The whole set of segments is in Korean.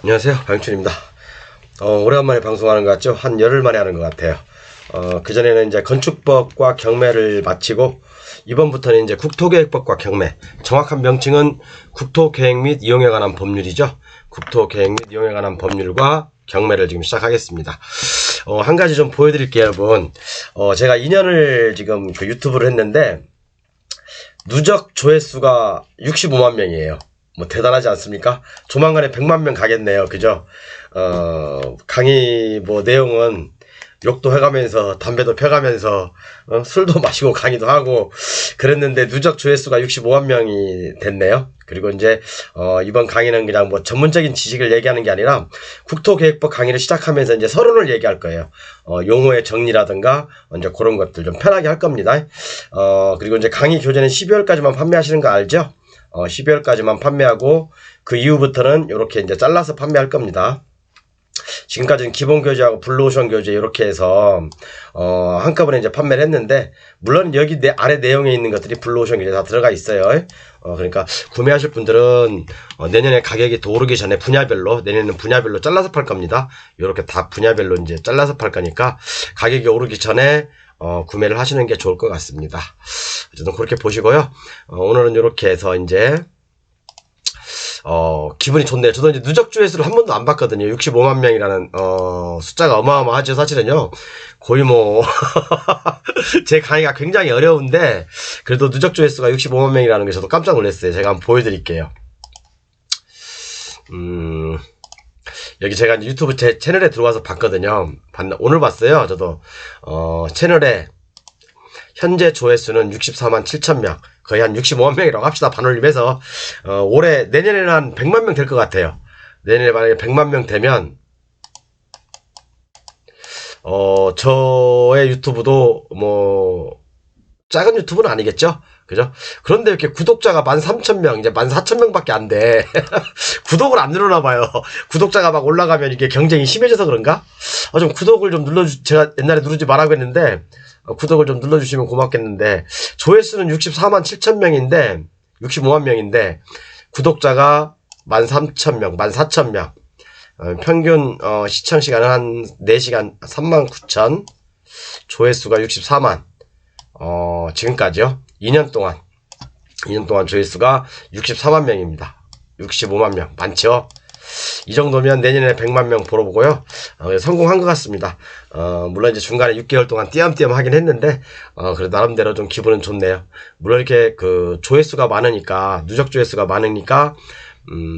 안녕하세요, 방춘입니다. 오래간만에 방송하는 것 같죠? 한 열흘 만에 하는 것 같아요. 그전에는 이제 건축법과 경매를 마치고, 이번부터는 이제 국토계획법과 경매. 정확한 명칭은 국토계획 및 이용에 관한 법률이죠. 국토계획 및 이용에 관한 법률과 경매를 지금 시작하겠습니다. 한 가지 좀 보여드릴게요, 여러분. 제가 2년을 지금 그 유튜브를 했는데, 누적 조회수가 65만 명이에요. 뭐 대단하지 않습니까? 조만간에 100만 명 가겠네요. 그죠? 강의 뭐 내용은 욕도 해가면서 담배도 펴가면서 술도 마시고 강의도 하고 그랬는데 누적 조회수가 65만 명이 됐네요. 그리고 이제 이번 강의는 그냥 뭐 전문적인 지식을 얘기하는 게 아니라 국토계획법 강의를 시작하면서 이제 서론을 얘기할 거예요. 용어의 정리라든가 이제 그런 것들 좀 편하게 할 겁니다. 그리고 이제 강의 교재는 12월까지만 판매하시는 거 알죠? 12월까지만 판매하고 그 이후부터는 이렇게 이제 잘라서 판매할 겁니다. 지금까지는 기본 교재하고 블루오션 교재 이렇게 해서 한꺼번에 이제 판매를 했는데, 물론 여기 아래 내용에 있는 것들이 블루오션 교재 다 들어가 있어요. 그러니까 구매하실 분들은 내년에 가격이 더 오르기 전에 분야별로, 내년에는 분야별로 잘라서 팔 겁니다. 이렇게 다 분야별로 이제 잘라서 팔 거니까 가격이 오르기 전에 구매를 하시는 게 좋을 것 같습니다. 어쨌든 그렇게 보시고요. 오늘은 이렇게 해서 이제 기분이 좋네요. 저도 이제 누적 조회수를 한 번도 안 봤거든요. 65만 명이라는 숫자가 어마어마하죠. 사실은요. 거의 뭐 제 강의가 굉장히 어려운데 그래도 누적 조회수가 65만 명이라는 게 저도 깜짝 놀랐어요. 제가 한번 보여드릴게요. 여기 제가 이제 유튜브 제 채널에 들어와서 봤거든요. 오늘 봤어요. 저도 채널에 현재 조회수는 64만 7천 명, 거의 한 65만 명이라고 합시다. 반올림해서 올해 내년에는 한 100만 명 될 것 같아요. 내년에 만약에 100만 명 되면 저의 유튜브도 뭐 작은 유튜브는 아니겠죠? 그죠? 그런데 이렇게 구독자가 13,000명, 이제 14,000명밖에 안 돼. 구독을 안 늘어나 봐요. 구독자가 막 올라가면 이게 경쟁이 심해져서 그런가? 좀 구독을 좀 제가 옛날에 누르지 말라고 했는데, 구독을 좀 눌러주시면 고맙겠는데, 조회수는 64만 7천 명인데, 65만 명인데, 구독자가 13,000명, 14,000명. 평균, 시청시간은 한 4시간 39,000, 조회수가 64만. 지금까지요. 2년 동안 조회수가 64만 명입니다. 65만 명. 많죠? 이 정도면 내년에 100만 명 보러 보고요. 성공한 것 같습니다. 물론 이제 중간에 6개월 동안 띄엄띄엄 하긴 했는데, 그래도 나름대로 좀 기분은 좋네요. 물론 이렇게 그 조회수가 많으니까, 누적 조회수가 많으니까,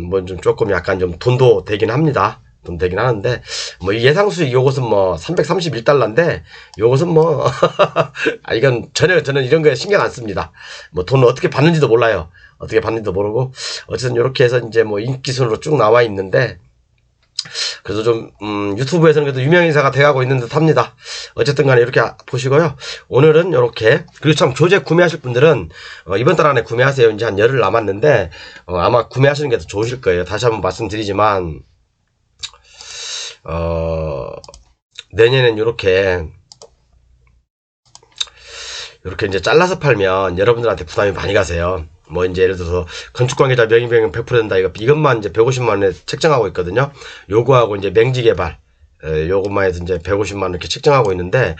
뭐 좀 조금 약간 좀 돈도 되긴 합니다. 돈 되긴 하는데, 뭐 예상 수익 요것은 뭐 331달러인데, 요것은 뭐, 이건 저는 이런 거에 신경 안 씁니다. 뭐 돈을 어떻게 받는지도 몰라요. 어떻게 받는지도 모르고, 어쨌든 이렇게 해서 이제 뭐 인기 순으로 쭉 나와 있는데, 그래서 좀, 유튜브에서는 그래도 유명인사가 돼가고 있는 듯 합니다. 어쨌든 간에 이렇게 보시고요. 오늘은 이렇게, 그리고 참 교재 구매하실 분들은, 이번 달 안에 구매하세요. 이제 한 열흘 남았는데, 아마 구매하시는 게 더 좋으실 거예요. 다시 한번 말씀드리지만, 내년엔 이렇게 이제 잘라서 팔면 여러분들한테 부담이 많이 가세요. 뭐 이제 예를 들어서 건축 관계자 명의변경 100% 된다, 이것만 이제 150만 원에 책정하고 있거든요. 요거하고 이제 맹지 개발 요것만 해서 이제 150만 원 이렇게 책정하고 있는데,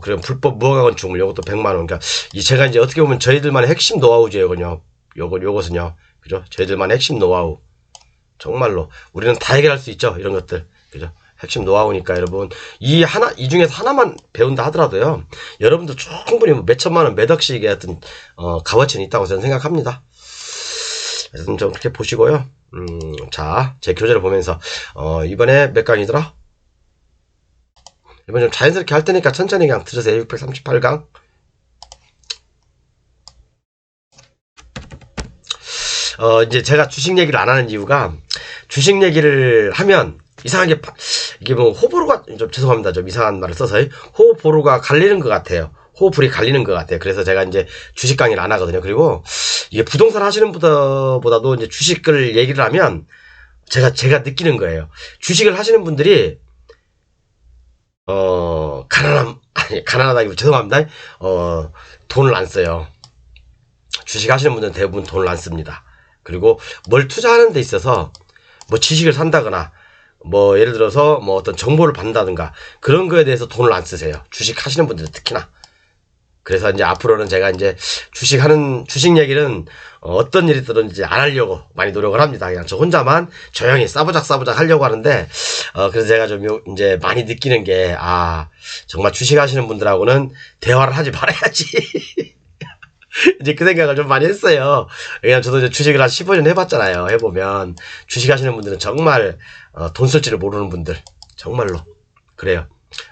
그럼 불법 무허가 건축물 요것도 100만 원. 그러니까 제가 이제 어떻게 보면 저희들만의 핵심 노하우죠. 요것은요. 그죠? 저희들만의 핵심 노하우. 정말로 우리는 다 해결할 수 있죠. 이런 것들. 그죠? 핵심 노하우니까 여러분, 이 중에서 하나만 배운다 하더라도요, 여러분도 충분히 뭐 몇천만 원, 몇 억씩의 어떤 값어치는 있다고 저는 생각합니다. 그래서 좀 그렇게 보시고요. 자, 제 교재를 보면서 이번에 몇 강이더라? 이번 좀 자연스럽게 할 테니까 천천히 그냥 들으세요. 638강. 이제 제가 주식 얘기를 안 하는 이유가, 주식 얘기를 하면 이상하게 이게 뭐 호불호가, 좀 죄송합니다. 좀 이상한 말을 써서 호불호가 갈리는 것 같아요. 호불이 갈리는 것 같아요. 그래서 제가 이제 주식 강의를 안 하거든요. 그리고 이게 부동산 하시는 분보다도 이제 주식을 얘기를 하면 제가 느끼는 거예요. 주식을 하시는 분들이 가난하다기보다 죄송합니다. 돈을 안 써요. 주식 하시는 분들은 대부분 돈을 안 씁니다. 그리고 뭘 투자하는 데 있어서 뭐 지식을 산다거나 뭐 예를 들어서 뭐 어떤 정보를 받는다든가 그런 거에 대해서 돈을 안 쓰세요. 주식 하시는 분들은 특히나. 그래서 이제 앞으로는 제가 이제 주식 얘기는 어떤 일이 있든지 안 하려고 많이 노력을 합니다. 그냥 저 혼자만 조용히 싸부작 하려고 하는데, 그래서 제가 좀 이제 많이 느끼는 게, 정말 주식 하시는 분들하고는 대화를 하지 말아야지. 이제 그 생각을 좀 많이 했어요. 왜냐면 저도 이제 주식을 한 15년 해봤잖아요. 해보면 주식 하시는 분들은 정말 돈 쓸 줄을 모르는 분들 정말로 그래요.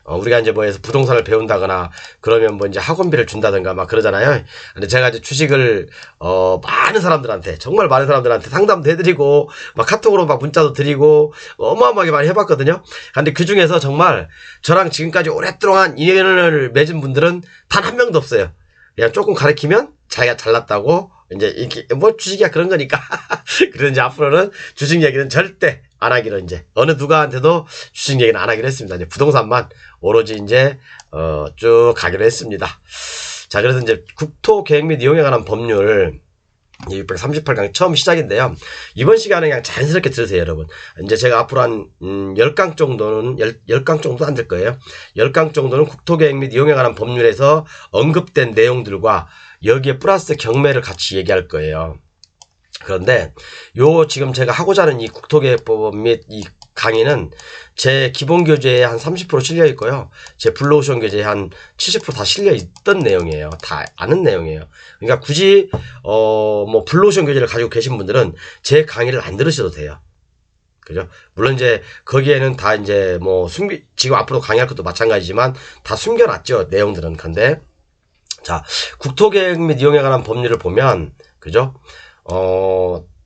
우리가 이제 뭐해서 부동산을 배운다거나 그러면 뭐 이제 학원비를 준다든가 막 그러잖아요. 근데 제가 이제 주식을 많은 사람들한테 정말 많은 사람들한테 상담도 해드리고 막 카톡으로 막 문자도 드리고 어마어마하게 많이 해봤거든요. 근데 그 중에서 정말 저랑 지금까지 오랫동안 인연을 맺은 분들은 단 한 명도 없어요. 그냥 조금 가르치면 자기가 잘났다고 이제 이렇게 뭐 주식이야 그런 거니까. 그래서 이제 앞으로는 주식 얘기는 절대 안 하기로 이제 어느 누구한테도 주식 얘기는 안 하기로 했습니다. 이제 부동산만 오로지 이제 쭉 가기로 했습니다. 자, 그래서 이제 국토 계획 및 이용에 관한 법률 638강 처음 시작인데요. 이번 시간에 그냥 자연스럽게 들으세요, 여러분. 이제 제가 앞으로 한 10강 정도는 10강 정도 안 될 거예요. 10강 정도는 국토계획 및 이용에 관한 법률에서 언급된 내용들과 여기에 플러스 경매를 같이 얘기할 거예요. 그런데 지금 제가 하고자 하는 이 국토계획법 및 이 강의는 제 기본 교재에 한 30% 실려 있고요. 제 블루오션 교재에 한 70% 다 실려 있던 내용이에요. 다 아는 내용이에요. 그러니까 굳이 뭐 블루오션 교재를 가지고 계신 분들은 제 강의를 안 들으셔도 돼요. 그죠? 물론 이제 거기에는 다 이제 뭐 지금 앞으로 강의할 것도 마찬가지지만 다 숨겨놨죠. 내용들은. 근데 자, 국토계획 및 이용에 관한 법률을 보면 그죠?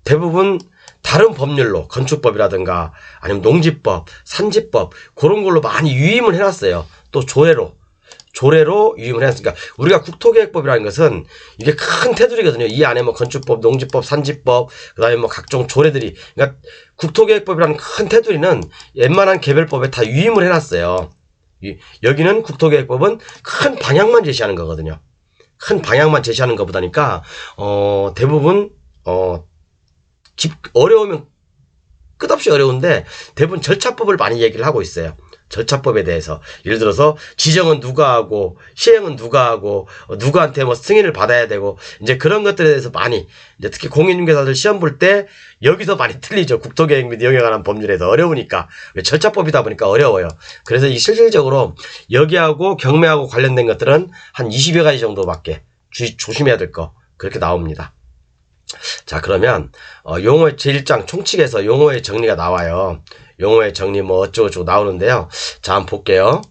대부분 다른 법률로 건축법이라든가 아니면 농지법, 산지법 그런 걸로 많이 유임을 해놨어요. 또 조례로 유임을 해놨으니까 우리가 국토계획법이라는 것은 이게 큰 테두리거든요. 이 안에 뭐 건축법, 농지법, 산지법 그다음에 뭐 각종 조례들이 그러니까 국토계획법이라는 큰 테두리는 웬만한 개별법에 다 유임을 해놨어요. 여기는 국토계획법은 큰 방향만 제시하는 거거든요. 큰 방향만 제시하는 것보다니까 대부분 어려우면 끝없이 어려운데 대부분 절차법을 많이 얘기를 하고 있어요. 절차법에 대해서 예를 들어서 지정은 누가 하고 시행은 누가 하고 누구한테 뭐 승인을 받아야 되고 이제 그런 것들에 대해서 많이 이제 특히 공인중개사들 시험 볼 때 여기서 많이 틀리죠. 국토계획 및 이용에 관한 법률에서 어려우니까 절차법이다 보니까 어려워요. 그래서 이 실질적으로 여기하고 경매하고 관련된 것들은 한 20여 가지 정도밖에 조심해야 될 거 그렇게 나옵니다. 자, 그러면 용어의 제1장 총칙에서 용어의 정리가 나와요. 용어의 정리 뭐 어쩌고저쩌고 나오는데요. 자, 한번 볼게요.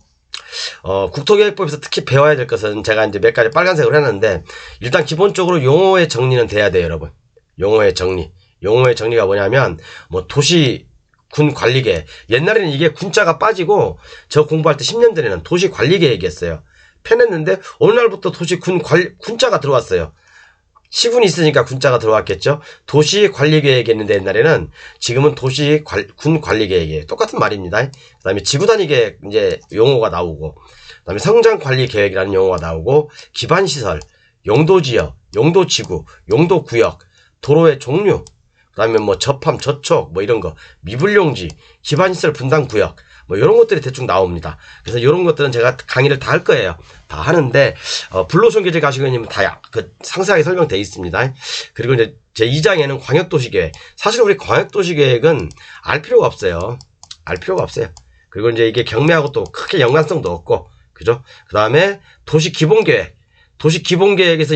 국토계획법에서 특히 배워야 될 것은 제가 이제 몇 가지 빨간색으로 했는데 일단 기본적으로 용어의 정리는 돼야 돼요, 여러분. 용어의 정리가 뭐냐면 뭐 도시 군 관리계획. 옛날에는 이게 군자가 빠지고 저 공부할 때 10년 전에는 도시 관리계획이었어요. 펴냈는데 어느 날부터 도시 군자가 들어왔어요. 시군이 있으니까 군자가 들어왔겠죠. 도시관리계획이었는데 옛날에는 지금은 군관리계획이에요. 똑같은 말입니다. 그 다음에 지구단위계획 이제 용어가 나오고 그 다음에 성장관리계획이라는 용어가 나오고 기반시설, 용도지역, 용도지구, 용도구역, 도로의 종류 그 다음에 뭐 접함, 저촉 뭐 이런 거 미분용지, 기반시설 분당구역 뭐 이런 것들이 대충 나옵니다. 그래서 이런 것들은 제가 강의를 다 할 거예요. 다 하는데 블루오션 교재 가시면 다 상세하게 설명되어 있습니다. 그리고 이제 제 2장에는 광역도시계획. 사실 우리 광역도시계획은 알 필요가 없어요. 그리고 이제 이게 경매하고 또 크게 연관성도 없고 그죠? 그 다음에 도시기본계획. 도시기본계획에서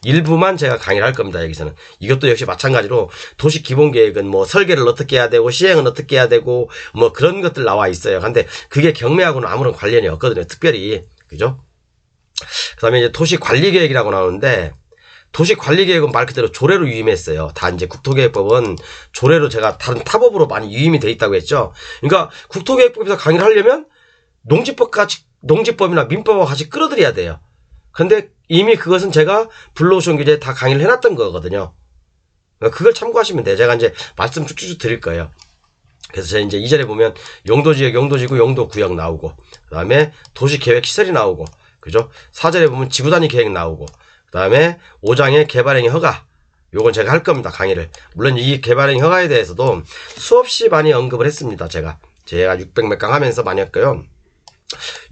일부만 제가 강의를 할 겁니다. 여기서는. 이것도 역시 마찬가지로 도시기본계획은 뭐 설계를 어떻게 해야 되고 시행은 어떻게 해야 되고 뭐 그런 것들 나와 있어요. 근데 그게 경매하고는 아무런 관련이 없거든요. 특별히. 그죠? 그 다음에 이제 도시관리계획이라고 나오는데 도시관리계획은 말 그대로 조례로 유임했어요. 다 이제 국토계획법은 조례로 제가 다른 타법으로 많이 유임이 돼 있다고 했죠. 그러니까 국토계획법에서 강의를 하려면 농지법이나 민법과 같이 끌어들여야 돼요. 근데 이미 그것은 제가 블루오션 교재에 다 강의를 해놨던 거거든요. 그걸 참고하시면 돼요. 제가 이제 말씀 쭉쭉 드릴 거예요. 그래서 제가 이제 2절에 보면 용도지역, 용도지구, 용도구역 나오고, 그 다음에 도시계획시설이 나오고, 그죠? 4절에 보면 지구단위 계획 나오고, 그 다음에 5장에 개발행위 허가, 요건 제가 할 겁니다, 강의를. 물론 이 개발행 허가에 대해서도 수없이 많이 언급을 했습니다, 제가 600 몇 강 하면서 많이 했고요.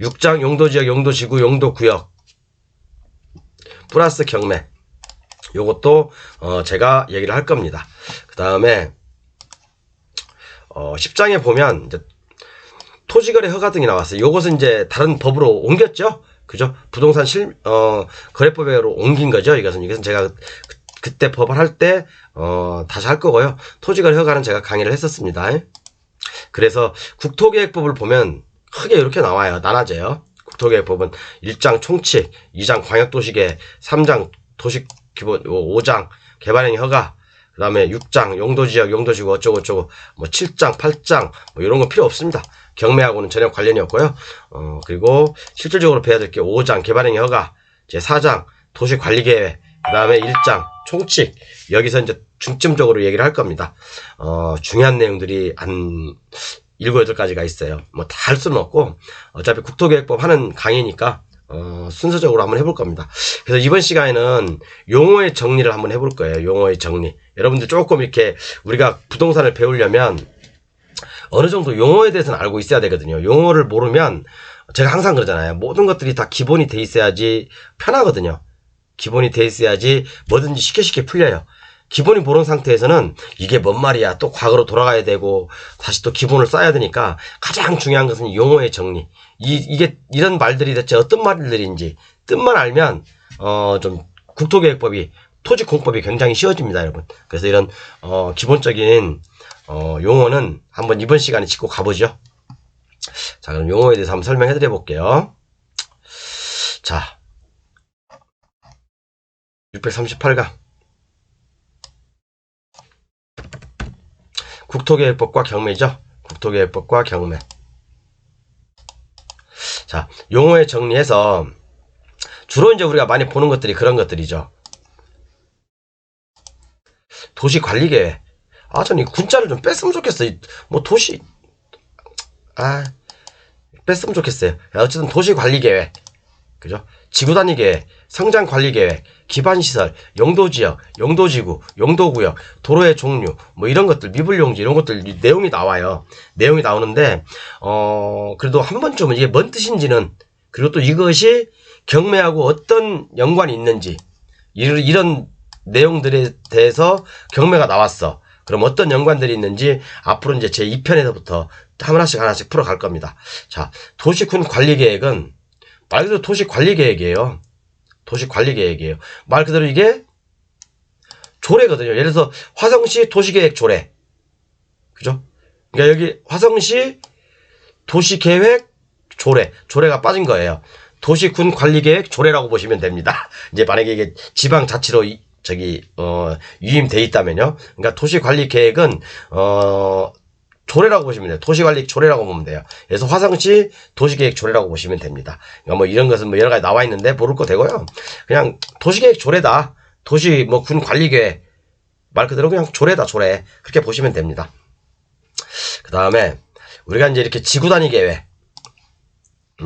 6장 용도지역, 용도지구, 용도구역 플러스 경매, 요것도 제가 얘기를 할 겁니다. 그 다음에 10장에 보면 이제 토지거래 허가 등이 나왔어요. 요것은 이제 다른 법으로 옮겼죠, 그죠? 부동산 거래법으로 옮긴 거죠. 이것은 제가 그때 법을 할 때 다시 할 거고요. 토지거래 허가는 제가 강의를 했었습니다. 그래서 국토계획법을 보면 크게 이렇게 나와요. 나눠져요. 국토계획법은 1장 총칙, 2장 광역도시계획, 3장 도시기본, 5장 개발행 허가, 그 다음에 6장 용도지역, 용도지구 어쩌고저쩌고, 뭐 7장, 8장 뭐 이런 거 필요 없습니다. 경매하고는 전혀 관련이 없고요. 그리고 실질적으로 배워야 될 게 5장 개발행 허가, 제 4장 도시관리계획, 그 다음에 1장 총칙, 여기서 이제 중점적으로 얘기를 할 겁니다. 중요한 내용들이 한 7, 8가지가 있어요. 뭐 다 할 수는 없고, 어차피 국토계획법 하는 강의니까, 순서적으로 한번 해볼 겁니다. 그래서 이번 시간에는 용어의 정리를 한번 해볼 거예요. 용어의 정리. 여러분들 조금 이렇게 우리가 부동산을 배우려면 어느 정도 용어에 대해서는 알고 있어야 되거든요. 용어를 모르면 제가 항상 그러잖아요. 모든 것들이 다 기본이 돼 있어야지 편하거든요. 기본이 돼 있어야지 뭐든지 쉽게 풀려요. 기본이 모르는 상태에서는 이게 뭔 말이야, 또 과거로 돌아가야 되고 다시 또 기본을 쌓아야 되니까 가장 중요한 것은 용어의 정리. 이게 이런 말들이 대체 어떤 말들인지 뜻만 알면 좀 국토계획법이, 토지공법이 굉장히 쉬워집니다, 여러분. 그래서 이런 기본적인 용어는 한번 이번 시간에 짚고 가보죠. 자, 그럼 용어에 대해서 한번 설명해 드려 볼게요. 자, 638강 국토계획법과 경매죠. 국토계획법과 경매. 자, 용어에 정리해서 주로 이제 우리가 많이 보는 것들이 그런 것들이죠. 도시관리계획. 저는 이 군자를 좀 뺐으면 좋겠어요. 뭐 뺐으면 좋겠어요. 어쨌든 도시관리계획, 그죠? 지구단위계획, 성장관리계획, 기반시설, 용도지역, 용도지구, 용도구역, 도로의 종류, 뭐 이런 것들, 미분용지 이런 것들 내용이 나와요. 내용이 나오는데 그래도 한 번쯤은 이게 뭔 뜻인지는, 그리고 또 이것이 경매하고 어떤 연관이 있는지, 이런 내용들에 대해서 경매가 나왔어. 그럼 어떤 연관들이 있는지 앞으로 이제 제 2편에서부터 하나씩 풀어갈 겁니다. 자, 도시군 관리계획은 말 그대로 도시관리계획이에요. 도시관리계획이에요. 말 그대로 이게 조례거든요. 예를 들어서 화성시 도시계획 조례, 그죠? 그러니까 여기 화성시 도시계획 조례가 빠진 거예요. 도시군 관리계획 조례라고 보시면 됩니다. 이제 만약에 이게 지방자치로 위임돼 있다면요. 그러니까 도시관리계획은 조례라고 보시면 돼요. 도시관리 조례라고 보면 돼요. 그래서 화성시 도시계획 조례라고 보시면 됩니다. 그러니까 뭐 이런 것은 뭐 여러 가지 나와 있는데 모를 거 되고요. 그냥 도시계획 조례다. 도시 뭐 군 관리계획, 말 그대로 그냥 조례다, 조례. 그렇게 보시면 됩니다. 그 다음에 우리가 이제 이렇게 지구단위 계획,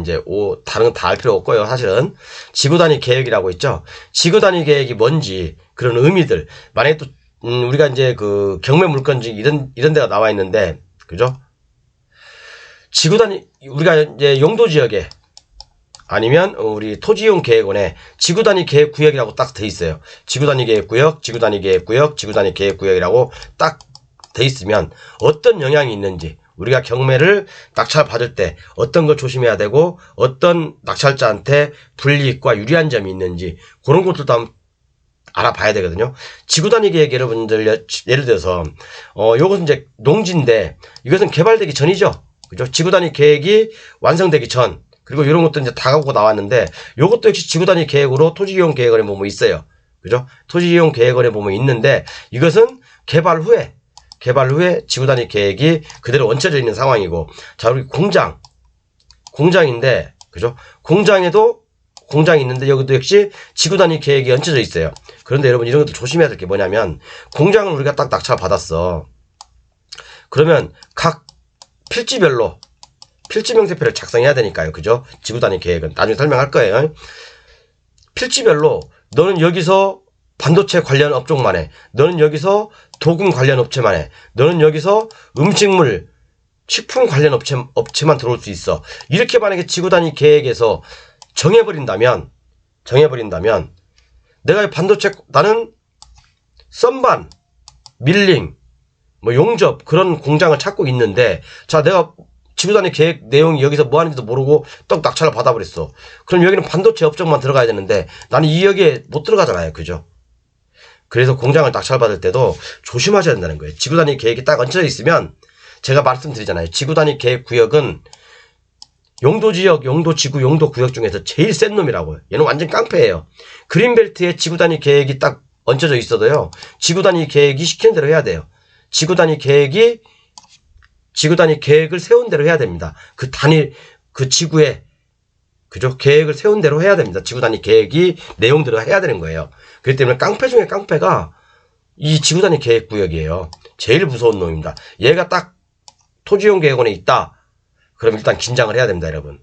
이제 다른 건 다 알 필요 없고요. 사실은 지구단위 계획이라고 있죠. 지구단위 계획이 뭔지 그런 의미들. 만약에 또 우리가 이제 그 경매 물건지 이런 데가 나와 있는데, 그죠? 지구단위, 우리가 이제 용도지역에 아니면 우리 토지이용 계획원에 지구단위 계획구역이라고 딱 돼 있어요. 지구단위 계획구역, 지구단위 계획구역, 지구단위 계획구역이라고 딱 돼 있으면 어떤 영향이 있는지, 우리가 경매를 낙찰 받을 때 어떤 걸 조심해야 되고 어떤 낙찰자한테 불이익과 유리한 점이 있는지 그런 것들도 한번 알아봐야 되거든요. 지구단위 계획, 여러분들 예를 들어서 요것은 이제 농지인데 이것은 개발되기 전이죠. 그죠? 지구단위 계획이 완성되기 전, 그리고 이런 것도 이제 다 갖고 나왔는데 요것도 역시 지구단위 계획으로 토지이용 계획원에 보면 있어요. 그죠? 토지이용 계획원에 보면 있는데 이것은 개발 후에 지구단위 계획이 그대로 얹혀져 있는 상황이고, 자, 우리 공장인데, 그죠? 공장이 있는데 여기도 역시 지구단위 계획이 얹혀져 있어요. 그런데 여러분 이런 것도 조심해야 될 게 뭐냐면, 공장을 우리가 딱 낙찰 받았어. 그러면 각 필지별로 필지 명세표를 작성해야 되니까요. 그죠? 지구단위 계획은 나중에 설명할 거예요. 필지별로 너는 여기서 반도체 관련 업종만 해. 너는 여기서 도금 관련 업체만 해. 너는 여기서 음식물, 식품 관련 업체만 들어올 수 있어. 이렇게 만약에 지구단위 계획에서 정해버린다면 내가 반도체, 나는 썬반, 밀링, 뭐 용접 그런 공장을 찾고 있는데, 자, 내가 지구단위 계획 내용이 여기서 뭐 하는지도 모르고 떡 낙찰을 받아버렸어. 그럼 여기는 반도체 업종만 들어가야 되는데 나는 이 여기에 못 들어가잖아요. 그죠? 그래서 공장을 낙찰받을 때도 조심하셔야 된다는 거예요. 지구단위 계획이 딱 얹혀져 있으면, 제가 말씀드리잖아요. 지구단위 계획 구역은 용도지역, 용도지구, 용도구역 중에서 제일 센 놈이라고요. 얘는 완전 깡패예요. 그린벨트에 지구단위 계획이 딱 얹혀져 있어도요, 지구단위 계획이 시키는 대로 해야 돼요. 지구단위 계획을 세운 대로 해야 됩니다. 그 지구에, 그죠? 계획을 세운 대로 해야 됩니다. 지구단위 계획이 내용대로 해야 되는 거예요. 그렇기 때문에 깡패 중에 깡패가 이 지구단위 계획 구역이에요. 제일 무서운 놈입니다. 얘가 딱 토지용 계획원에 있다. 그럼 일단 긴장을 해야 됩니다, 여러분.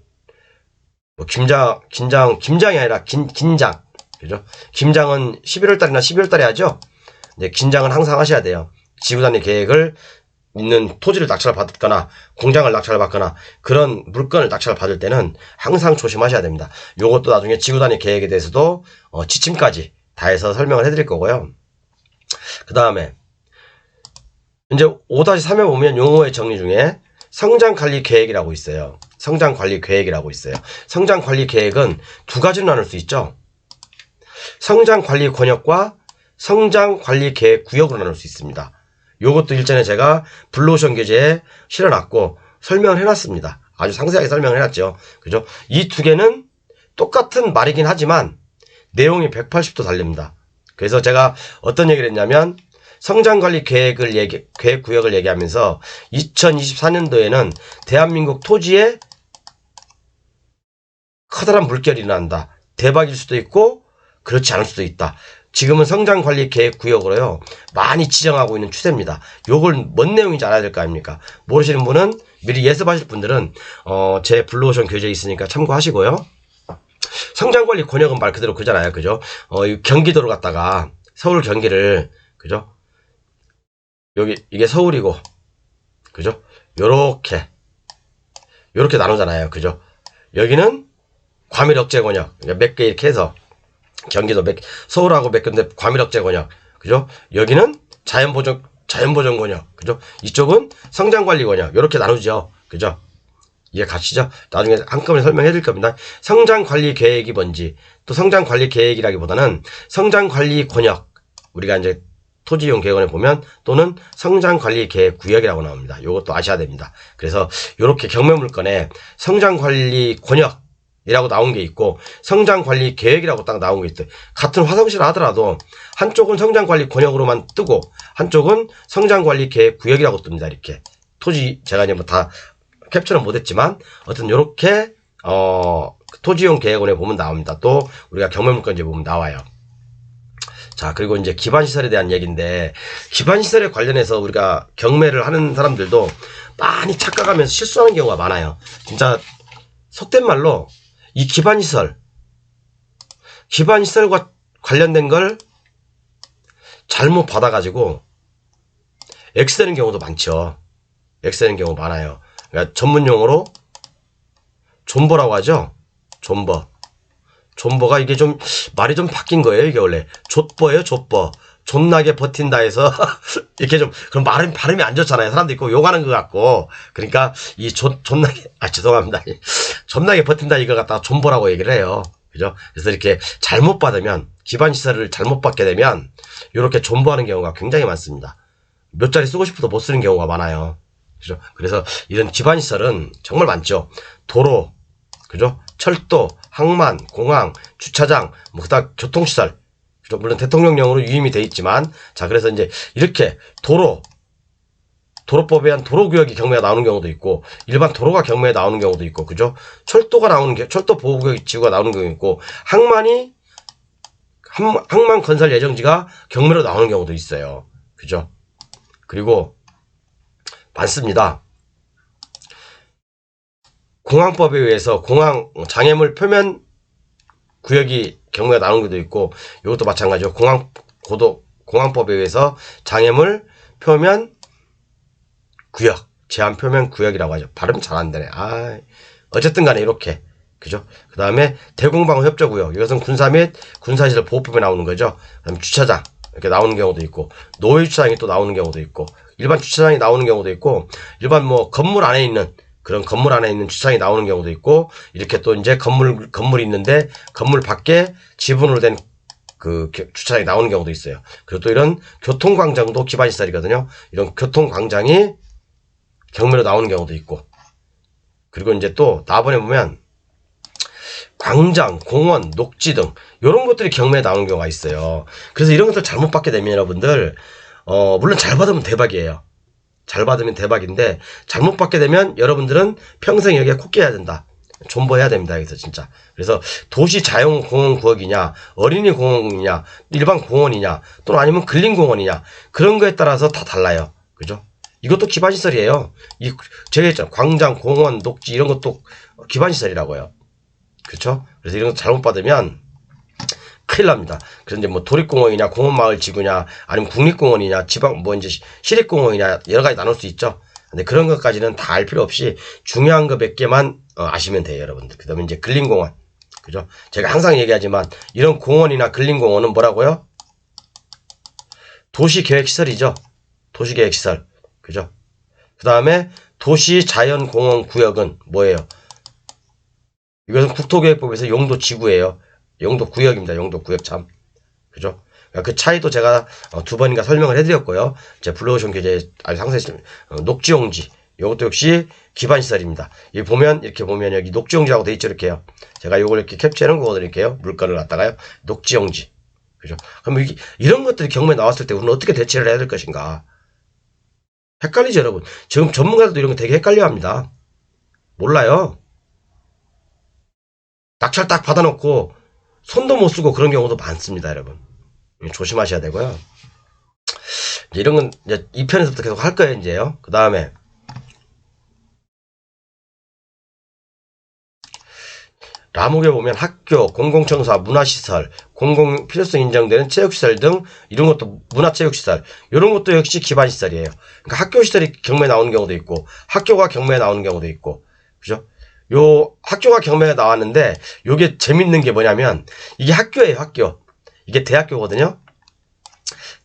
뭐 김장이 아니라 긴장. 그죠? 김장은 11월달이나 12월달에 하죠? 네, 긴장은 항상 하셔야 돼요. 지구단위 계획을 있는 토지를 낙찰을 받거나 공장을 낙찰을 받거나 그런 물건을 낙찰을 받을 때는 항상 조심하셔야 됩니다. 요것도 나중에 지구단위 계획에 대해서도 지침까지 다 해서 설명을 해드릴 거고요. 그 다음에 이제 5-3에 보면 용어의 정리 중에 성장관리 계획이라고 있어요. 성장관리 계획이라고 있어요. 성장관리 계획은 두 가지로 나눌 수 있죠. 성장관리 권역과 성장관리 계획 구역으로 나눌 수 있습니다. 요것도 일전에 제가 블루오션 교재에 실어놨고 설명을 해놨습니다. 아주 상세하게 설명을 해놨죠. 그죠? 이 두 개는 똑같은 말이긴 하지만 내용이 180도 다릅니다. 그래서 제가 어떤 얘기를 했냐면, 성장관리 계획 구역을 얘기하면서 2024년도에는 대한민국 토지에 커다란 물결이 일어난다. 대박일 수도 있고 그렇지 않을 수도 있다. 지금은 성장관리 계획 구역으로요 많이 지정하고 있는 추세입니다. 요걸 뭔 내용인지 알아야 될 거 아닙니까? 모르시는 분은 미리 예습하실 분들은 제 블루오션 교재에 있으니까 참고하시고요. 성장관리 권역은 말 그대로 그잖아요. 그죠? 경기도로 갔다가 서울 경기를, 그죠? 여기 이게 서울이고, 그죠? 요렇게 나누잖아요. 그죠? 여기는 과밀억제 권역, 그러니까 몇 개 이렇게 해서 경기도 서울하고 몇 개인데 과밀억제 권역, 그죠? 여기는 자연보전 권역, 그죠? 이쪽은 성장관리 권역, 요렇게 나누죠. 그죠? 이해 가시죠? 나중에 한꺼번에 설명해 드릴 겁니다. 성장관리 계획이 뭔지, 또 성장관리 계획이라기보다는 성장관리 권역, 우리가 이제 토지이용 계획원에 보면 또는 성장관리 계획 구역이라고 나옵니다. 요것도 아셔야 됩니다. 그래서 요렇게 경매물건에 성장관리 권역이라고 나온 게 있고 성장관리 계획이라고 딱 나온 게 있어요. 같은 화성시라 하더라도 한쪽은 성장관리 권역으로만 뜨고 한쪽은 성장관리 계획 구역이라고 뜹니다. 이렇게 토지, 제가 이제 뭐 다 캡처는 못했지만 어쨌든 요렇게 토지이용 계획원에 보면 나옵니다. 또 우리가 경매물건지에 보면 나와요. 자, 그리고 이제 기반시설에 대한 얘기인데, 기반시설에 관련해서 우리가 경매를 하는 사람들도 많이 착각하면서 실수하는 경우가 많아요. 진짜 속된 말로 이 기반시설과 관련된 걸 잘못 받아가지고 X되는 경우도 많죠. X되는 경우 많아요. 그러니까 전문용어로 존버라고 하죠. 존버가 이게 좀 말이 좀 바뀐 거예요. 이게 원래 좆버예요. 좆버. 존나게 버틴다 해서 이렇게 좀 그럼 발음이 안 좋잖아요. 사람들이 꼭 욕하는 것 같고. 그러니까 이 존나게, 죄송합니다. 존나게 버틴다 이거 갖다가 존버라고 얘기를 해요. 그죠? 그래서 이렇게 잘못 받으면, 기반시설을 잘못 받게 되면 이렇게 존버하는 경우가 굉장히 많습니다. 몇 자리 쓰고 싶어도 못 쓰는 경우가 많아요. 그죠? 그래서 이런 기반시설은 정말 많죠. 도로, 그죠? 철도, 항만, 공항, 주차장, 뭐 그다음 교통시설, 그죠? 물론 대통령령으로 유임이 돼 있지만, 자, 그래서 이제 이렇게 도로법에 의한 도로구역이 경매가 나오는 경우도 있고, 일반 도로가 경매에 나오는 경우도 있고, 그죠? 철도 보호구역 지구가 나오는 경우도 있고, 항만 건설 예정지가 경매로 나오는 경우도 있어요. 그죠? 그리고 많습니다. 공항법에 의해서 공항 장애물 표면 구역이 경매가 나오는 것도 있고, 이것도 마찬가지로 공항법에 의해서 장애물 표면 구역, 제한 표면 구역이라고 하죠. 발음 잘 안 되네. 어쨌든 간에 이렇게. 그죠? 그 다음에 대공방어 협조구역. 이것은 군사 및 군사시설 보호법에 나오는 거죠. 그 다음에 주차장. 이렇게 나오는 경우도 있고, 노예 주차장이 또 나오는 경우도 있고, 일반 주차장이 나오는 경우도 있고, 일반 뭐 건물 안에 있는, 그런 건물 안에 있는 주차장이 나오는 경우도 있고, 이렇게 또 이제 건물이 있는데, 건물 밖에 지분으로 된 그 주차장이 나오는 경우도 있어요. 그리고 또 이런 교통광장도 기반시설이거든요. 이런 교통광장이 경매로 나오는 경우도 있고, 그리고 이제 또 다번에 보면 광장, 공원, 녹지 등 이런 것들이 경매에 나오는 경우가 있어요. 그래서 이런 것들 잘못 받게 되면 여러분들 물론 잘 받으면 대박이에요. 잘 받으면 대박인데 잘못 받게 되면 여러분들은 평생 여기에 콧겨야 된다. 존버해야 됩니다. 여기서 진짜. 그래서 도시 자연 공원 구역이냐, 어린이 공원이냐, 일반 공원이냐, 또는 아니면 근린 공원이냐, 그런 거에 따라서 다 달라요. 그죠? 이것도 기반시설이에요. 제가 했잖아요. 광장, 공원, 녹지 이런 것도 기반시설이라고요. 그렇죠? 그래서 이런 거 잘못 받으면 큰일 납니다. 그래서 이제 뭐 도립공원이냐, 공원마을지구냐, 아니면 국립공원이냐, 지방 뭐 이제 시립공원이냐 여러 가지 나눌 수 있죠. 근데 그런 것까지는 다 알 필요 없이 중요한 거 몇 개만 아시면 돼요, 여러분들. 그다음에 이제 근린공원, 그죠? 제가 항상 얘기하지만 이런 공원이나 근린공원은 뭐라고요? 도시계획시설이죠. 도시계획시설, 그죠? 그다음에 도시자연공원 구역은 뭐예요? 이것은 국토계획법에서 용도지구예요. 용도구역입니다. 용도구역 참. 그죠? 그 차이도 제가 두 번인가 설명을 해드렸고요. 제 블루오션 교재 아주 상세히 녹지용지. 이것도 역시 기반시설입니다. 여기 보면, 이렇게 보면 여기 녹지용지라고 돼 있죠. 이렇게요. 제가 이걸 이렇게 캡처해 놓은 거 드릴게요. 물건을 갖다가요. 녹지용지. 그죠? 그럼 이런 것들이 경매에 나왔을 때 우리는 어떻게 대처를 해야 될 것인가? 헷갈리죠, 여러분? 지금 전문가들도 이런 거 되게 헷갈려 합니다. 몰라요. 낙찰 딱 받아놓고 손도 못 쓰고 그런 경우도 많습니다, 여러분. 조심하셔야 되고요. 이런 건 이제 2편에서부터 계속 할 거예요, 이제요. 그 다음에 라목에 보면 학교, 공공청사, 문화시설, 공공 필요성 인정되는 체육시설 등 이런 것도 문화체육시설 이런 것도 역시 기반시설이에요. 그러니까 학교시설이 경매에 나오는 경우도 있고 학교가 경매에 나오는 경우도 있고, 그죠? 요 학교가 경매에 나왔는데 요게 재밌는 게 뭐냐면 이게 학교예요. 학교. 이게 대학교거든요.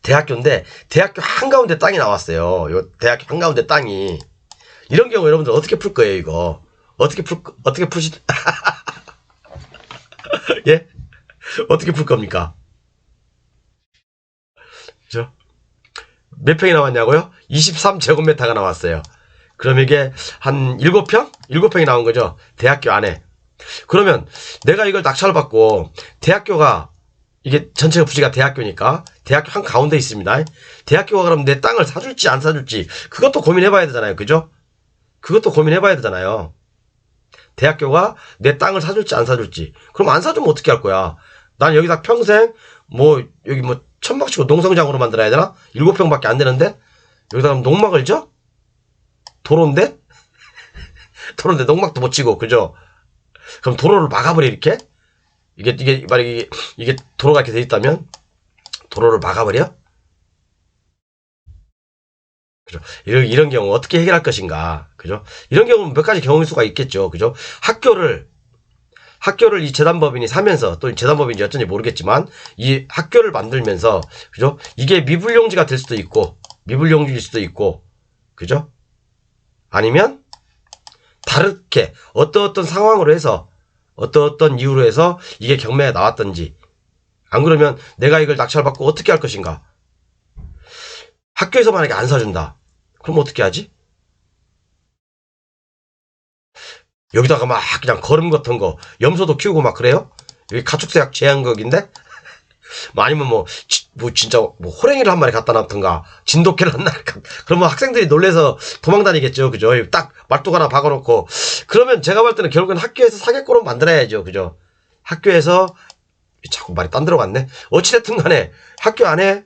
대학교인데 대학교 한가운데 땅이 나왔어요. 요 대학교 한가운데 땅이. 이런 경우 여러분들 어떻게 풀 거예요, 이거? 어떻게 풀시 예? 어떻게 풀 겁니까? 그죠? 몇 평이 나왔냐고요? 23제곱미터가 나왔어요. 그럼 이게 한 7평? 7평이 나온 거죠. 대학교 안에. 그러면 내가 이걸 낙찰을 받고 대학교가 이게 전체가 부지가 대학교니까 대학교 한 가운데 있습니다. 대학교가 그럼 내 땅을 사줄지 안 사줄지 그것도 고민해 봐야 되잖아요. 그죠? 그것도 고민해 봐야 되잖아요. 대학교가 내 땅을 사줄지 안 사줄지. 그럼 안 사주면 어떻게 할 거야? 난 여기다 평생 뭐 여기 뭐 천막 치고 농성장으로 만들어야 되나? 7평밖에 안 되는데 여기다 그럼 농막을 져? 도로인데? 도로인데 농막도 못 치고, 그죠? 그럼 도로를 막아버려, 이렇게? 이게 도로가 이렇게 돼 있다면? 도로를 막아버려? 그죠? 이런 경우 어떻게 해결할 것인가? 그죠? 이런 경우는 몇 가지 경우일 수가 있겠죠. 그죠? 학교를 이 재단법인이 사면서, 또 재단법인이 어쩐지 모르겠지만, 이 학교를 만들면서, 그죠? 이게 미불용지가 될 수도 있고, 미불용지일 수도 있고, 그죠? 아니면 다르게 어떤 상황으로 해서 어떤 이유로 해서 이게 경매에 나왔던지, 안 그러면 내가 이걸 낙찰받고 어떻게 할 것인가? 학교에서 만약에 안 사준다. 그럼 어떻게 하지? 여기다가 막 그냥 거름 같은 거 염소도 키우고 막 그래요? 여기 가축세약 제한국인데? 뭐 아니면 진짜 호랭이를 한 마리 갖다 놨던가 진돗개를 한 마리 그러면 학생들이 놀래서 도망다니겠죠. 그죠? 딱 말뚝 하나 박아놓고. 그러면 제가 볼 때는 결국은 학교에서 사겠구로 만들어야죠. 그죠? 학교에서 자꾸 말이 딴 데로 갔네. 어찌됐든 간에 학교 안에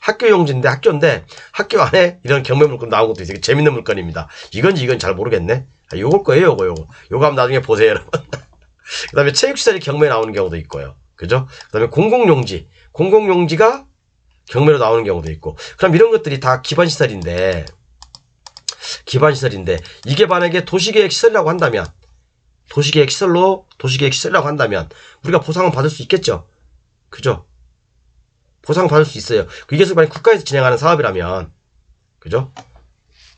학교용지인데 학교인데 학교 안에 이런 경매 물건 나온 것도 있어요. 재밌는 물건입니다. 이건 잘 모르겠네. 요걸 거예요. 요거 한번 나중에 보세요, 여러분. 그 다음에 체육시설이 경매에 나오는 경우도 있고요. 그죠? 그 다음에 공공용지가 경매로 나오는 경우도 있고. 그럼 이런 것들이 다 기반시설인데 이게 만약에 도시계획 시설이라고 한다면 도시계획 시설이라고 한다면 우리가 보상은 받을 수 있겠죠. 그죠? 보상 받을 수 있어요. 이게 만약 국가에서 진행하는 사업이라면 그죠?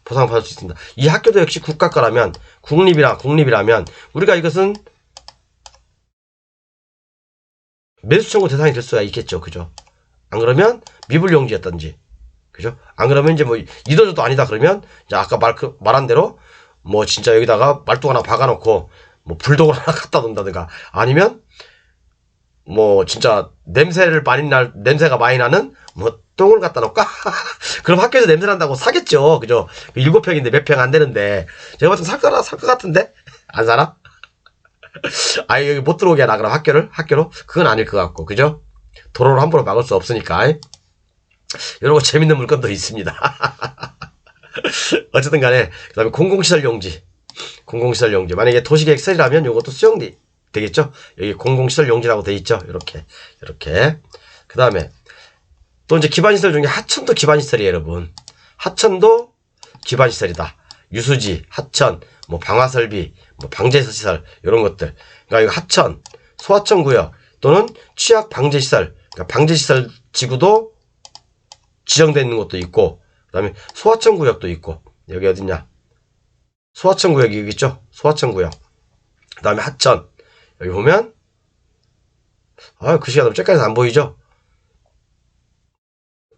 보상 받을 수 있습니다. 이 학교도 역시 국가 거라면 공립이라면 우리가 이것은 매수 청구 대상이 될 수가 있겠죠. 그죠? 안 그러면 미불용지였던지 그죠? 안 그러면 이제 뭐 이도저도 아니다 그러면 이제 아까 말한 대로 뭐 진짜 여기다가 말뚝 하나 박아놓고 뭐 불독을 하나 갖다 놓는다든가 아니면 뭐 진짜 냄새가 많이 나는 뭐 똥을 갖다 놓을까? 그럼 학교에서 냄새 난다고 사겠죠. 그죠? 7평인데 몇 평 안 되는데 제가 봤을 때 살 것 같은데 안 사나? 아니 여기 못 들어오게 하나 그럼 학교로? 그건 아닐 것 같고 그죠? 도로를 함부로 막을 수 없으니까 이런 거 재밌는 물건도 있습니다. 어쨌든 간에 그 다음에 공공시설 용지 만약에 도시계획 시설이라면 이것도 수용이 되겠죠. 여기 공공시설 용지라고 돼 있죠. 이렇게 그 다음에 또 이제 기반시설 중에 하천도 기반시설이에요. 여러분 하천도 기반시설이다. 유수지 하천 뭐 방화설비 뭐 방제시설 이런 것들 그러니까 이거 하천 소하천구역 또는 취약 방제시설 그러니까 방제시설 지구도 지정되어 있는 것도 있고 그 다음에 소하천구역도 있고 여기 어딨냐 소하천구역이 여기 있죠. 소하천구역 그 다음에 하천 여기 보면 글씨가 너무 쬐까려서 안 보이죠.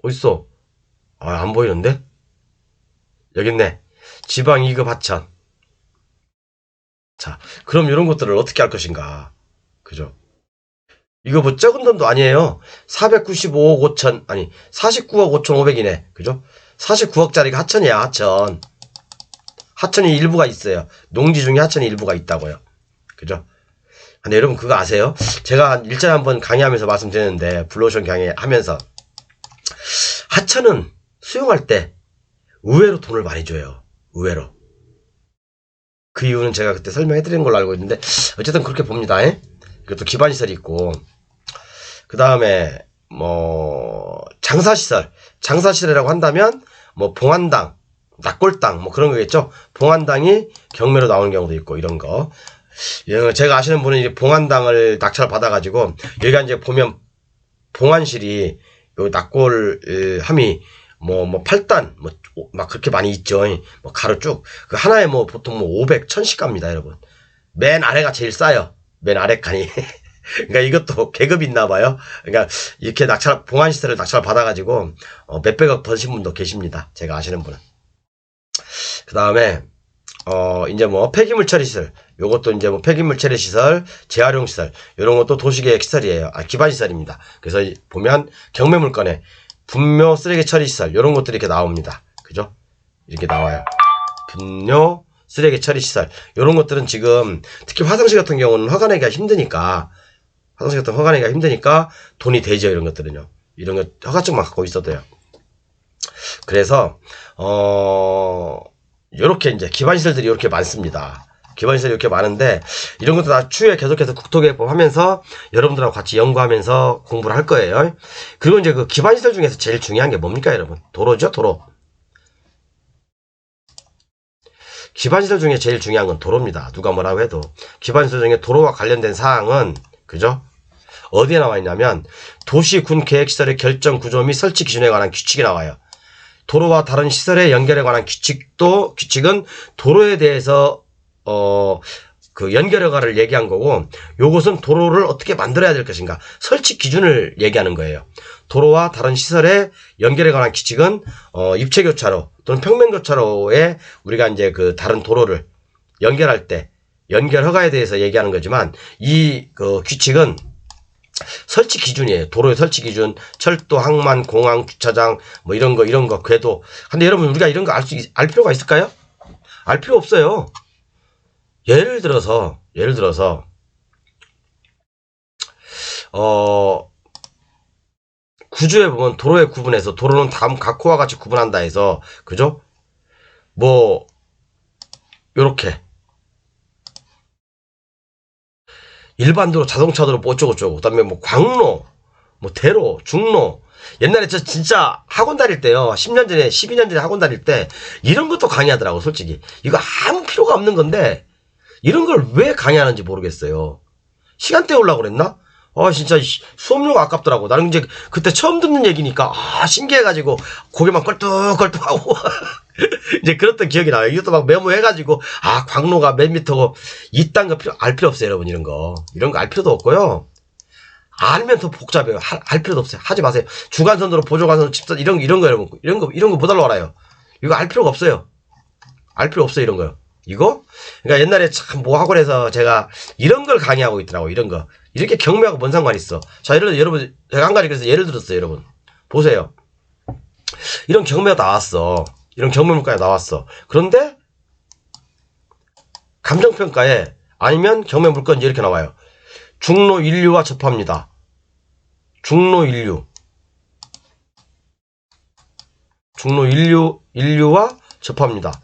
어딨어? 안 보이는데? 여기 있네. 지방 2급 하천. 자, 그럼 이런 것들을 어떻게 할 것인가? 그죠? 이거 뭐 적은 돈도 아니에요. 495억 5천, 아니, 49억 5,500이네. 그죠? 49억짜리가 하천이야, 하천. 하천이 일부가 있어요. 농지 중에 하천이 일부가 있다고요. 그죠? 근데 여러분 그거 아세요? 제가 일전에 한번 강의하면서 말씀드렸는데, 블루오션 강의하면서. 하천은 수용할 때 의외로 돈을 많이 줘요. 의외로. 그 이유는 제가 그때 설명해드린 걸로 알고 있는데 어쨌든 그렇게 봅니다. 이것도 기반시설이 있고 그 다음에 뭐 장사시설이라고 한다면 뭐 봉안당, 낙골당 뭐 그런 거겠죠. 봉안당이 경매로 나오는 경우도 있고 이런 거. 제가 아시는 분은 이제 봉안당을 낙찰 받아가지고 여기가 이제 보면 봉안실이 요 낙골 함이 뭐 8단 막 그렇게 많이 있죠. 뭐 가로 쭉 그 하나에 뭐 보통 뭐 500, 1000씩 갑니다, 여러분. 맨 아래가 제일 싸요. 맨 아래 칸이. 그러니까 이것도 계급이 있나 봐요. 그러니까 이렇게 봉안시설을 낙찰 받아가지고 몇백억 버신 분도 계십니다. 제가 아시는 분은. 그 다음에 이제 뭐 폐기물 처리 시설, 요것도 이제 뭐 폐기물 처리 시설, 재활용 시설, 요런 것도 도시계획 시설이에요. 기반 시설입니다. 그래서 보면 경매 물건에 분뇨 쓰레기 처리 시설, 요런 것들이 이렇게 나옵니다. 그죠? 이렇게 나와요. 분뇨 쓰레기 처리 시설, 요런 것들은 지금 특히 화장실 같은 경우는 허가내기가 힘드니까 돈이 되죠. 이런 것들은요. 이런 거 허가증만 갖고 있어도요. 그래서 요렇게 이제 기반시설들이 이렇게 많습니다. 기반시설이 이렇게 많은데 이런 것도 다 추후에 계속해서 국토계획법 하면서 여러분들하고 같이 연구하면서 공부를 할 거예요. 그리고 이제 그 기반시설 중에서 제일 중요한 게 뭡니까, 여러분? 도로죠, 도로. 기반시설 중에 제일 중요한 건 도로입니다. 누가 뭐라고 해도. 기반시설 중에 도로와 관련된 사항은 그죠? 어디에 나와 있냐면 도시군계획시설의 결정 구조 및 설치 기준에 관한 규칙이 나와요. 도로와 다른 시설의 연결에 관한 규칙은 도로에 대해서 그 연결 허가를 얘기한 거고 요것은 도로를 어떻게 만들어야 될 것인가 설치 기준을 얘기하는 거예요. 도로와 다른 시설의 연결에 관한 규칙은 입체교차로 또는 평면교차로에 우리가 이제 그 다른 도로를 연결할 때 연결 허가에 대해서 얘기하는 거지만 이 그 규칙은 설치 기준이에요. 도로의 설치 기준, 철도, 항만, 공항, 주차장, 뭐 이런 거, 궤도. 근데 여러분, 우리가 이런 거 알 필요가 있을까요? 알 필요 없어요. 예를 들어서, 구조에 보면 도로의 구분해서 도로는 다음 각호와 같이 구분한다 해서, 그죠? 뭐, 요렇게. 일반 도로, 자동차 도로, 뭐 어쩌고저쩌고. 그 다음에 뭐 광로, 뭐 대로, 중로, 옛날에 저 진짜 학원 다닐 때요. 10년 전에, 12년 전에 학원 다닐 때 이런 것도 강의하더라고, 솔직히. 이거 아무 필요가 없는 건데 이런 걸 왜 강의하는지 모르겠어요. 시간 때우려고 그랬나? 진짜 수업료가 아깝더라고. 나는 이제 그때 처음 듣는 얘기니까 신기해가지고 고개만 껄뚝껄뚝하고 이제 그랬던 기억이 나요. 이것도 막 메모해가지고 광로가 몇 미터고 이딴 거 알 필요 없어요, 여러분. 이런 거 알 필요도 없고요. 알면 더 복잡해요. 알 필요도 없어요. 하지 마세요. 주간선으로 보조간선으로 집선 이런 거 여러분, 이런 거 못 알러 알아요. 이거 알 필요가 없어요. 알 필요 없어요, 이런 거요. 이거? 그러니까 옛날에 참 뭐 학원에서 제가 이런 걸 강의하고 있더라고. 이런 거. 이렇게 경매하고 뭔 상관 있어. 자, 예를 들어 여러분, 제가 한 가지 그래서 예를 들었어요, 여러분. 보세요. 이런 경매가 나왔어. 이런 경매물가에 나왔어. 그런데 감정평가에 아니면 경매물건 이렇게 나와요. 중로 인류와 접합니다. 중로 인류와 접합니다.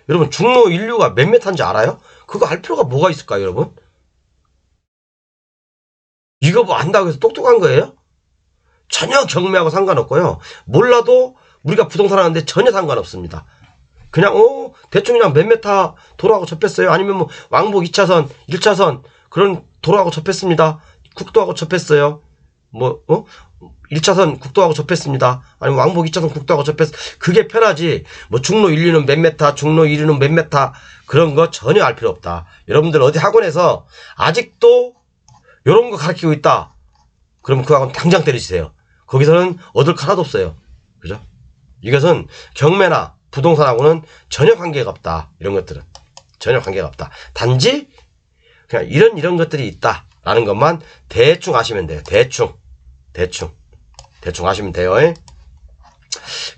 여러분, 중로 인류가 몇 메타인지 알아요? 그거 알 필요가 뭐가 있을까요, 여러분? 이거 뭐 안다고 해서 똑똑한 거예요? 전혀 경매하고 상관없고요. 몰라도 우리가 부동산 하는데 전혀 상관없습니다. 그냥 대충 그냥 몇 메타 도로하고 접했어요. 아니면 뭐 왕복 2차선, 1차선 그런 도로하고 접했습니다. 국도하고 접했어요. 1차선 국도하고 접했습니다. 아니면 왕복 2차선 국도하고 접했어. 그게 편하지. 뭐 중로 1류는 몇 메타, 중로 2류는 몇 메타 그런 거 전혀 알 필요 없다. 여러분들 어디 학원에서 아직도 요런 거 가르치고 있다. 그러면 그 학원 당장 때리시세요. 거기서는 얻을 거 하나도 없어요. 그죠? 이것은 경매나 부동산하고는 전혀 관계가 없다. 이런 것들은 전혀 관계가 없다. 단지 그냥 이런 것들이 있다라는 것만 대충 아시면 돼요. 대충 아시면 돼요.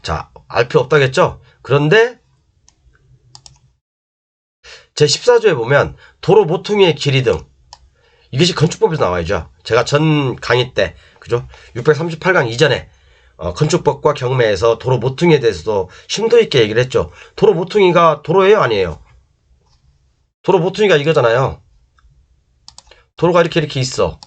자, 알 필요 없다겠죠? 그런데 제 14조에 보면 도로 모퉁이의 길이 등 이것이 건축법에서 나와야죠. 제가 전 강의 때, 그죠? 638강 이전에, 건축법과 경매에서 도로 모퉁이에 대해서도 심도 있게 얘기를 했죠. 도로 모퉁이가 도로예요? 아니에요? 도로 모퉁이가 이거잖아요. 도로가 이렇게 있어.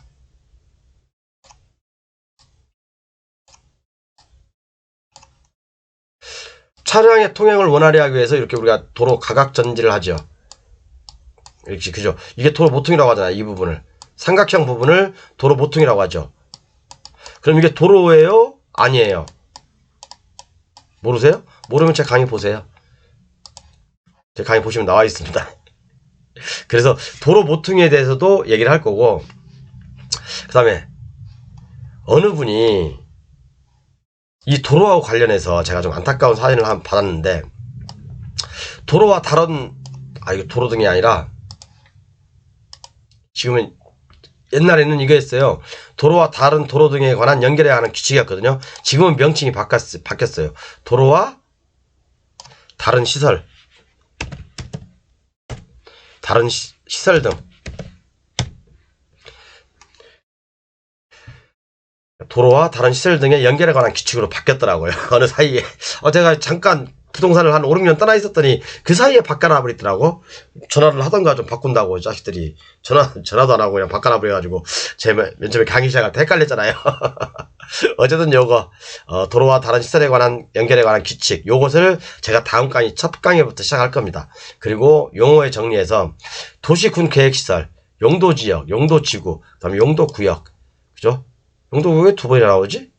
차량의 통행을 원활히 하기 위해서 이렇게 우리가 도로 가각전지를 하죠. 이렇게, 그죠? 이게 도로 모퉁이라고 하잖아요. 이 부분을. 삼각형 부분을 도로 모퉁이라고 하죠. 그럼 이게 도로예요? 아니에요? 모르세요? 모르면 제 강의 보세요. 제 강의 보시면 나와 있습니다. 그래서 도로 모퉁이에 대해서도 얘기를 할 거고, 그 다음에 어느 분이 이 도로하고 관련해서 제가 좀 안타까운 사연을 한번 받았는데, 도로와 다른 이거 도로 등이 아니라 지금은 옛날에는 이거였어요. 도로와 다른 도로 등에 관한 연결해야 하는 규칙이었거든요. 지금은 명칭이 바뀌었어요. 도로와 다른 시설, 시설 등. 도로와 다른 시설 등의 연결에 관한 규칙으로 바뀌었더라고요. 어느 사이에. 제가 잠깐 부동산을 한 5, 6년 떠나 있었더니 그 사이에 바꿔놔 버리더라고. 전화를 하던가 좀 바꾼다고 자식들이 전화도 안 하고 그냥 바꿔놔 버려가지고 제 맨 처음에 강의 시작할 때 헷갈렸잖아요. 어쨌든 요거 도로와 다른 시설에 관한 연결에 관한 규칙 요것을 제가 다음 강의 첫 강의부터 시작할 겁니다. 그리고 용어에 정리해서 도시군 계획시설, 용도지역, 용도지구, 그다음에 용도구역, 그죠? 용도구역에 두 번이나 나오지?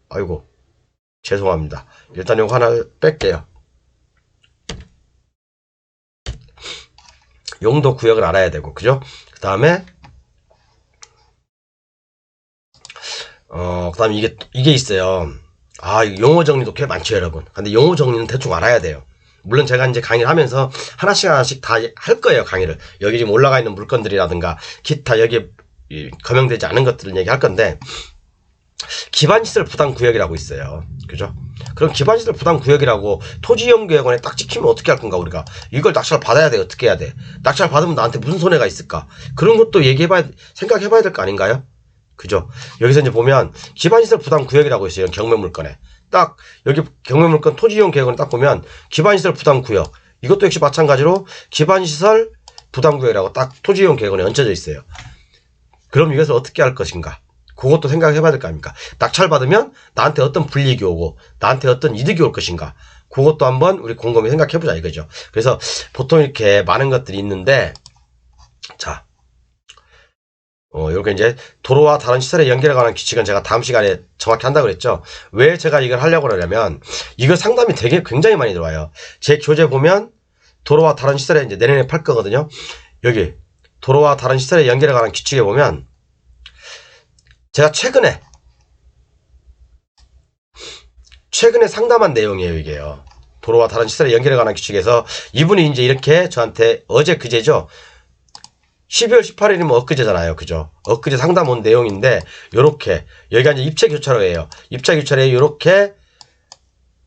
아이고 죄송합니다. 일단 요거 하나 뺄게요. 용도 구역을 알아야 되고, 그죠? 그 다음에, 그 다음에 이게 있어요. 용어 정리도 꽤 많죠, 여러분. 근데 용어 정리는 대충 알아야 돼요. 물론 제가 이제 강의를 하면서 하나씩 다 할 거예요, 강의를. 여기 지금 올라가 있는 물건들이라든가, 기타 여기에 거명되지 않은 것들을 얘기할 건데, 기반시설 부담구역이라고 있어요. 그죠? 그럼 기반시설 부담구역이라고 토지연구회관에 딱 찍히면 어떻게 할 건가, 우리가? 이걸 낙찰 받아야 돼, 어떻게 해야 돼? 낙찰 받으면 나한테 무슨 손해가 있을까? 그런 것도 생각해봐야 될 거 아닌가요? 그죠? 여기서 이제 보면, 기반시설 부담구역이라고 있어요, 경매물건에. 딱, 여기 경매물건 토지이용계획원에 딱 보면, 기반시설 부담구역. 이것도 역시 마찬가지로, 기반시설 부담구역이라고 딱 토지이용계획원에 얹혀져 있어요. 그럼 이것을 어떻게 할 것인가? 그것도 생각해 봐야 될 거 아닙니까? 낙찰 받으면 나한테 어떤 불이익이 오고 나한테 어떤 이득이 올 것인가. 그것도 한번 우리 곰곰이 생각해 보자 이거죠. 그래서 보통 이렇게 많은 것들이 있는데, 자, 이렇게 이제 도로와 다른 시설의 연결에 관한 규칙은 제가 다음 시간에 정확히 한다고 그랬죠. 왜 제가 이걸 하려고 그러냐면, 이거 상담이 굉장히 많이 들어와요. 제 교재 보면 도로와 다른 시설에 이제 내년에 팔 거거든요. 여기 도로와 다른 시설의 연결에 관한 규칙에 보면, 제가 최근에 상담한 내용이에요, 이게요. 도로와 다른 시설의 연결에 관한 규칙에서 이분이 이제 이렇게 저한테 어제 그제죠. 12월 18일이면 엊그제잖아요. 그죠? 엊그제 상담 온 내용인데, 요렇게, 여기가 이제 입체 교차로예요. 입체 교차로에 요렇게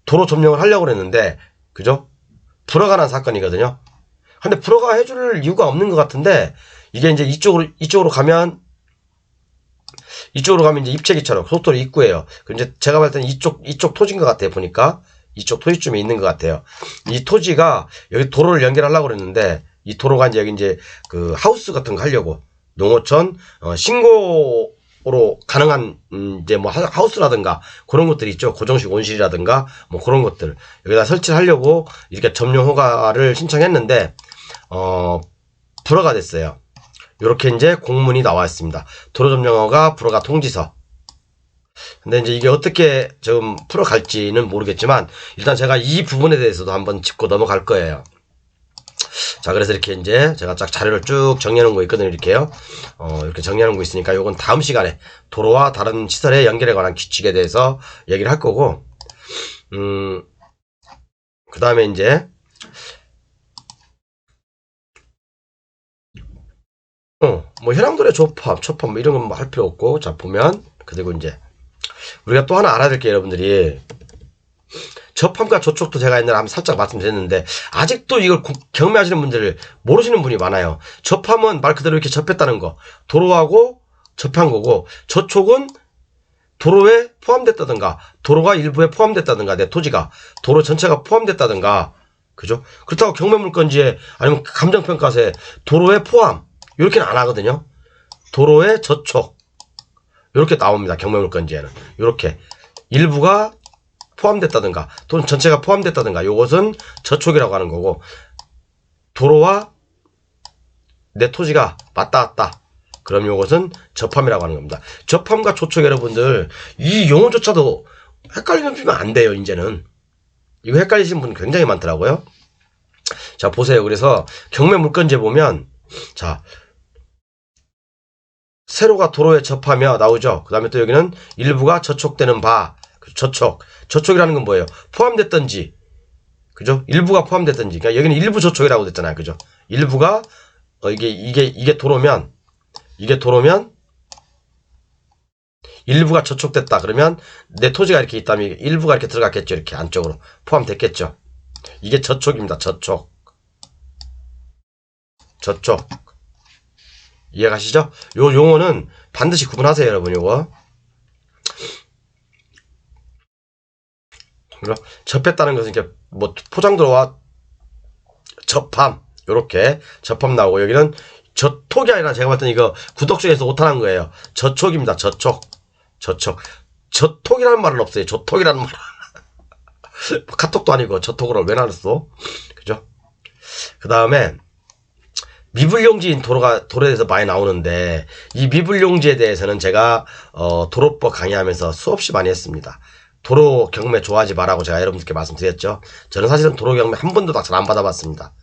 도로 점령을 하려고 그랬는데, 그죠? 불허가 난 사건이거든요. 근데 불허가 해줄 이유가 없는 것 같은데, 이게 이제 이쪽으로 가면 이제 입체 교차로, 고속도로 입구예요. 이제 제가 봤을 때는 이쪽 토지인 것 같아요. 보니까. 이쪽 토지쯤에 있는 것 같아요. 이 토지가 여기 도로를 연결하려고 그랬는데, 이 도로가 이제 여기 이제 그 하우스 같은 거 하려고 농어촌 신고로 가능한 이제 뭐 하우스라든가 그런 것들이 있죠. 고정식 온실이라든가 뭐 그런 것들 여기다 설치를 하려고 이렇게 점령 허가를 신청했는데 불허가 됐어요. 이렇게 이제 공문이 나와 있습니다. 도로 점령 허가 불허가 통지서. 근데 이제 이게 어떻게 좀 풀어갈지는 모르겠지만, 일단 제가 이 부분에 대해서도 한번 짚고 넘어갈 거예요. 자, 그래서 이렇게 이제 제가 쫙 자료를 쭉 정리하는 거 있거든요. 이렇게요. 이렇게 정리하는 거 있으니까 요건 다음 시간에 도로와 다른 시설의 연결에 관한 규칙에 대해서 얘기를 할 거고, 그 다음에 이제, 뭐 현황도로의 초팝 뭐 이런 건 뭐 할 필요 없고, 자, 보면, 그리고 이제, 우리가 또 하나 알아야 될 게 여러분들이, 접함과 조촉도 제가 옛날에 한번 살짝 말씀드렸는데, 아직도 이걸 경매하시는 분들 모르시는 분이 많아요. 접함은 말 그대로 이렇게 접했다는 거, 도로하고 접한 거고, 조촉은 도로에 포함됐다든가, 도로가 일부에 포함됐다든가, 내 토지가 도로 전체가 포함됐다든가, 그죠? 그렇다고 경매물건지에 아니면 감정평가서에 도로에 포함 이렇게는 안 하거든요. 도로에 저촉 이렇게 나옵니다. 경매물건지에는 이렇게 일부가 포함됐다든가 또는 전체가 포함됐다든가, 요것은 저촉이라고 하는 거고, 도로와 내 토지가 맞다 갔다, 그럼 요것은 접함이라고 하는 겁니다. 접함과 조촉, 여러분들 이 용어조차도 헷갈리면 안 돼요. 이제는 이거 헷갈리시는 분 굉장히 많더라고요. 자, 보세요. 그래서 경매물건지에 보면, 자, 세로가 도로에 접하며 나오죠. 그 다음에 또 여기는 일부가 저촉되는 바, 저촉이라는 건 뭐예요? 포함됐던지, 그죠? 일부가 포함됐던지. 그러니까 여기는 일부 저촉이라고 됐잖아요. 그죠? 일부가, 이게 도로면, 일부가 저촉됐다. 그러면 내 토지가 이렇게 있다면 일부가 이렇게 들어갔겠죠. 이렇게 안쪽으로 포함됐겠죠. 이게 저촉입니다. 저촉. 이해가시죠? 요 용어는 반드시 구분하세요, 여러분. 요거. 접했다는 것은 이렇게 뭐 포장도로와 접함, 요렇게 접함 나오고, 여기는 저촉이 아니라 제가 봤더니 이거 구독중에서 오타난 거예요. 저촉입니다. 저촉이라는 말은 없어요. 저톡이라는 말은. 카톡도 아니고 저톡으로 왜 나눴어? 그죠? 그 다음에 미불용지인 도로에 대해서 많이 나오는데, 이 미불용지에 대해서는 제가 도로법 강의하면서 수없이 많이 했습니다. 도로 경매 좋아하지 말라고 제가 여러분들께 말씀드렸죠. 저는 사실은 도로 경매 한 번도 잘 안 받아봤습니다.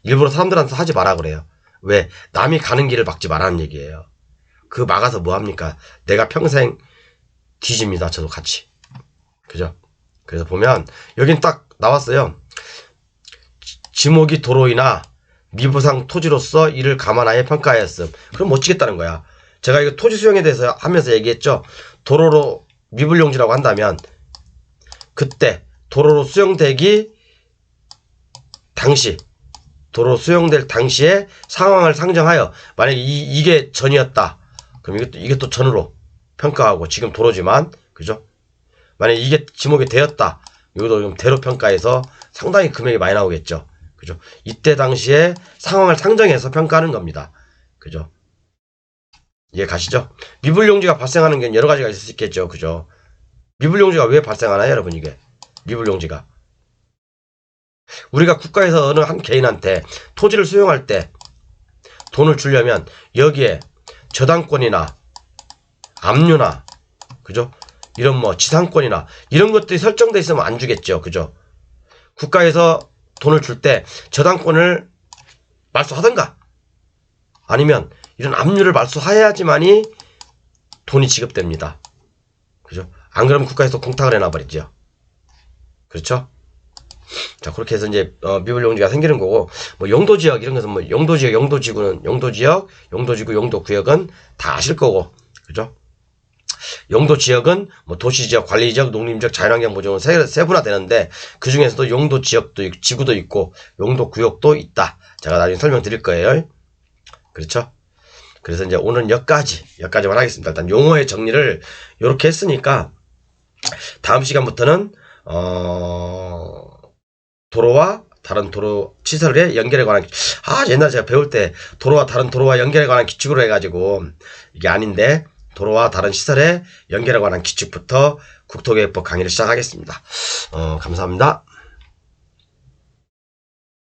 일부러 사람들한테 하지 마라 그래요. 왜? 남이 가는 길을 막지 말라는 얘기예요. 그 막아서 뭐합니까? 내가 평생 뒤집니다. 저도 같이. 그죠? 그래서 보면 여긴 딱 나왔어요. 지목이 도로이나 미부상 토지로서 이를 감안하여 평가하였음. 그럼 못 치겠다는 거야. 제가 이거 토지 수용에 대해서 하면서 얘기했죠. 도로로 미불용지라고 한다면, 그때 도로로 수용되기 당시, 도로 수용될 당시의 상황을 상정하여, 만약에 이게 전이었다. 그럼 이게 또 전으로 평가하고, 지금 도로지만, 그죠? 만약에 이게 지목이 되었다. 이것도 좀 대로 평가해서 상당히 금액이 많이 나오겠죠. 그죠? 이때 당시에 상황을 상정해서 평가하는 겁니다. 그죠? 이해 가시죠? 미분용지가 발생하는 게 여러 가지가 있을 수 있겠죠. 그죠? 미분용지가 왜 발생하나요, 여러분, 이게? 미분용지가. 우리가 국가에서 어느 한 개인한테 토지를 수용할 때 돈을 주려면 여기에 저당권이나 압류나, 그죠? 이런 뭐 지상권이나 이런 것들이 설정돼 있으면 안 주겠죠. 그죠? 국가에서 돈을 줄 때 저당권을 말소하든가 아니면 이런 압류를 말소해야지만이 돈이 지급됩니다. 그죠? 안 그러면 국가에서 공탁을 해놔버리죠. 그렇죠? 자, 그렇게 해서 이제 미분용지가 생기는 거고, 뭐 용도지역 이런 것은 뭐 용도지역, 용도지구는 용도지역, 용도지구, 용도구역은 다 아실 거고, 그죠? 용도지역은 뭐 도시지역, 관리지역, 농림지역, 자연환경 보존은 세분화되는데 그 중에서도 용도지역도 있고, 지구도 있고 용도구역도 있다. 제가 나중에 설명드릴 거예요. 그렇죠? 그래서 이제 오늘 여기까지만 하겠습니다. 일단 용어의 정리를 이렇게 했으니까 다음 시간부터는 도로와 다른 도로 시설의 연결에 관한 옛날에 제가 배울 때 도로와 다른 도로와 연결에 관한 기축으로 해가지고 이게 아닌데 도로와 다른 시설의 연결에 관한 기축부터 국토계획법 강의를 시작하겠습니다. 감사합니다.